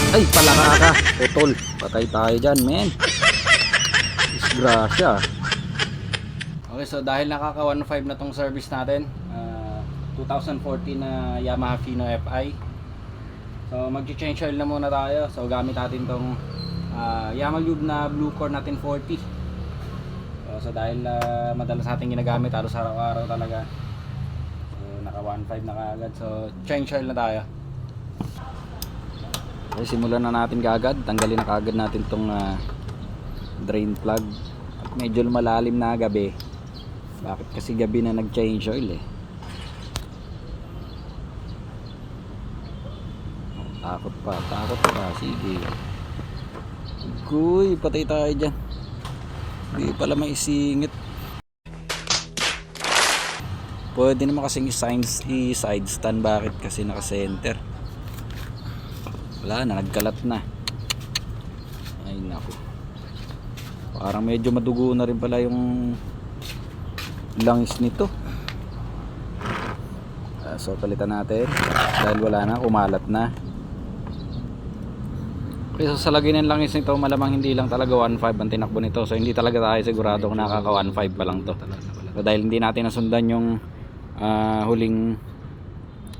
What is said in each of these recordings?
Ay, palaka ka. Putol. Patay tayo dyan, men. Disgrasya. Okay, so dahil nakaka 1.5 na tong service natin, 2014 na Yamaha Fino FI. So mag-change oil na muna tayo. So gamit natin tong Yamaha Lube na Blue Core natin 40. So dahil madalas natin ginagamit halos araw-araw talaga. So naka 1.5 na kaagad. So change oil na tayo. Okay, simulan na natin kaagad. Tanggalin na kaagad natin tong drain plug. At medyo malalim na gabi. Bakit kasi gabi na nag-change oil eh? Takot pa. Sige. Uy, patay tayo dyan. Hindi pala may isingit. Pwede naman kasing i-side stand. Bakit kasi naka-center? Wala na, nagkalat na. Ay naku. Parang medyo madugo na rin pala yung langis nito. So palitan natin dahil wala na, kumalat na. Okay, so sa lagay ng langis nito, malamang hindi lang talaga 1.5 ang tinakbo nito. So hindi talaga tayo sigurado kung nakaka 1.5 pa lang to. So dahil hindi natin nasundan yung huling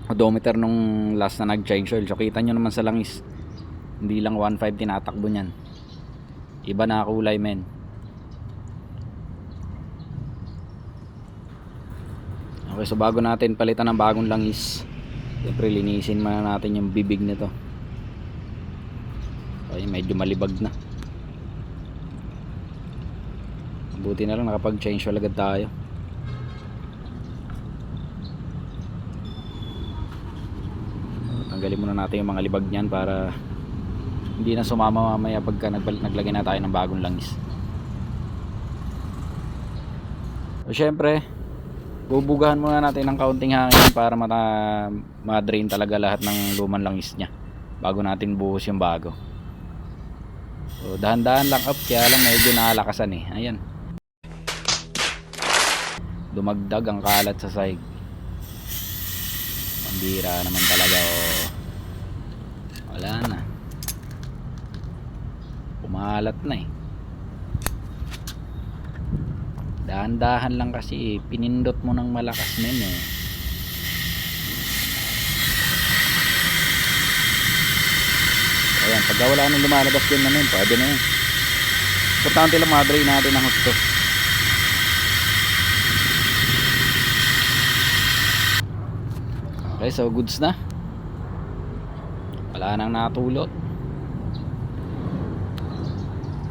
odometer nung last na nag-change oil. So kita nyo naman sa langis, hindi lang 1.5 tinatakbo nyan. Iba na kulay, men. Okay, so bago natin palitan ng bagong langis, siyempre linisin muna natin yung bibig nito. Okay, medyo malibag na. Buti na lang nakapag-change oil agad tayo. Tanggalin muna natin yung mga libag niyan para hindi na sumama mamaya pagka naglagay na tayo ng bagong langis. So syempre, bubugahan muna natin ng kaunting hangin para ma-drain talaga lahat ng lumang langis niya bago natin buhos yung bago. So dahan-dahan lang up, kaya lang medyo nakalakasan eh. Ayan, dumagdag ang kalat sa sahig. Pambira naman talaga. Wala na, kumalat na eh. Dahan-dahan lang kasi pinindot mo ng malakas men eh. Ayan, pagka wala nang lumalabas din na men, pwede na yun. Importante lang ma-drain natin ang husto. Okay, so goods na. Wala nang natulot.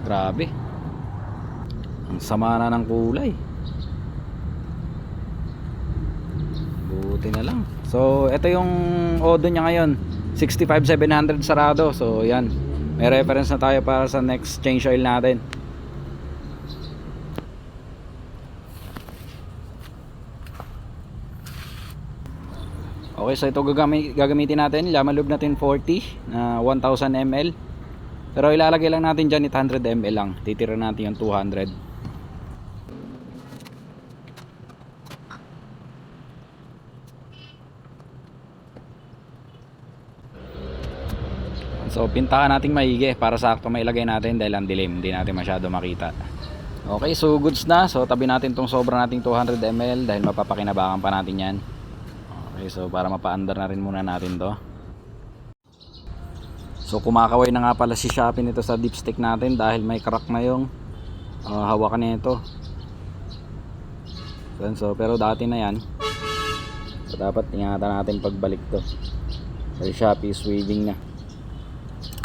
Grabe, ang sama na ng kulay. Buti na lang. So ito yung odo niya ngayon, 65-700 sarado. So yan, may reference na tayo para sa next change oil natin. Okay, so ito gagamitin natin, Yamaha Lube natin 40 na 1000 ml. Pero ilalagay lang natin dyan 800 ml lang. Titira natin yung 200. So pintahan natin maigi para sakto mailagay natin dahil ang dilim, hindi natin masyado makita. Okay, so goods na. So tabi natin tong sobra nating 200 ml dahil mapapakinabangan pa natin yan. Okay, so para mapa-under na rin muna natin to. So kumakaway na nga pala si Shopee nito sa dipstick natin dahil may crack na yung hawakan nito. So pero dati na yan. So dapat ingatan natin pagbalik to. Dahil Shopee is waving na.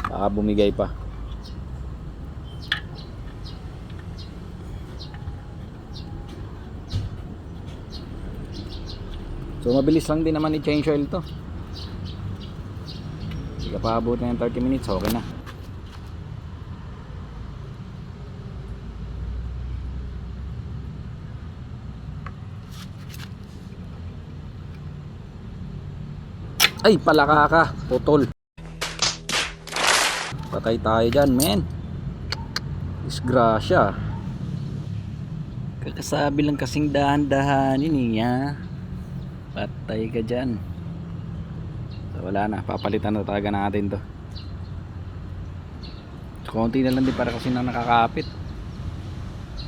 Baka bumigay pa. So mabilis lang din naman i-change oil to. Hindi ka paabot na yung 30 minutes, okay na. Ay, palaka ka, putol. Patay tayo dyan, men. Disgrasya. Kakasabi lang kasing dahan-dahanin niya. Patay ka dyan. So wala na, papalitan na talaga natin to. Konti na lang din para kasi na nakakapit.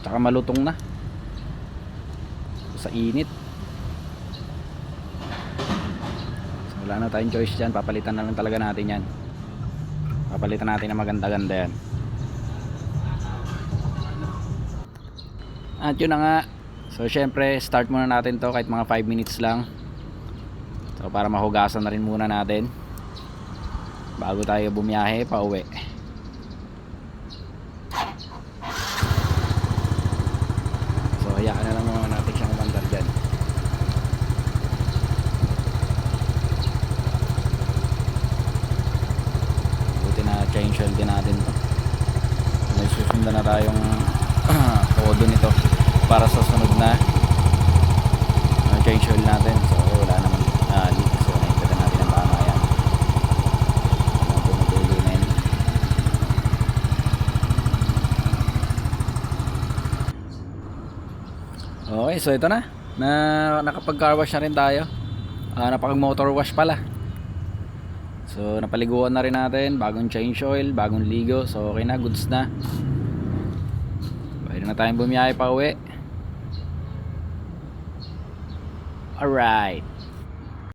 Tsaka malutong na sa init. So, wala na tayong choice dyan. Papalitan na lang talaga natin yan. Papalitan natin na maganda-ganda yan. At yun na nga. So syempre start muna natin to kahit mga 5 minutes lang. So para mahugasan na rin muna natin bago tayo bumiyahe pa uwi. So hayaan na lang muna natin siyang umandar dyan. Buti na change oil din natin to. May susundan na tayong kodo nito para sa sunod na change oil natin. So wala naman leak. So naintagan natin ang tama yan. Tumutuloy na yun. Okay, so ito na nakapag car wash na rin tayo. Napag motor wash pala. So napaliguan na rin natin. Bagong change oil, bagong ligo. So okay na, goods na. Pwede na tayong bumiyahe pa uwi. Alright.